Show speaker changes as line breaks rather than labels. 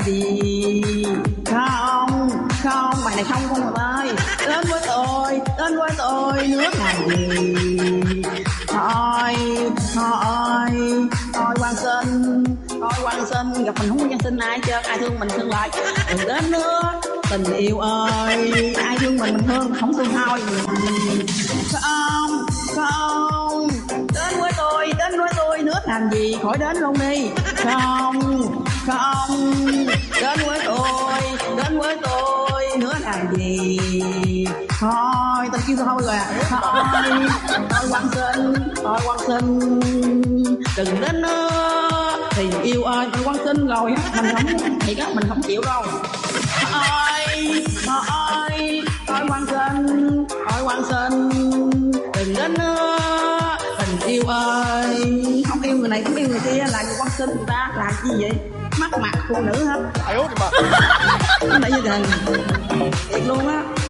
gì. Không, không, bài này không con ơi. Đến với tôi, nước làm gì. Thôi, Quang Sinh, gặp mình không có Quang Sinh ai chứ, ai thương mình thương lại. Đừng đến nữa, tình yêu ơi, ai thương mình thương, không thương thôi. Không, đến với tôi, nước làm gì, khỏi đến luôn đi. Không, đến với tôi, nước làm gì. Thôi, tao kêu thôi rồi à. Thôi Quang Sinh, đừng đến nữa. Tình yêu ơi, Quang Sinh rồi á, mình không thiệt á, mình không chịu đâu. Thôi Quang Sinh, đừng đến nữa. Tình yêu ơi, không yêu người này cũng yêu người kia, là người Quang Sinh người ta làm gì vậy? Mắc mặt phụ nữ hết. Ai út mà. Nó lại như tình thiệt luôn á.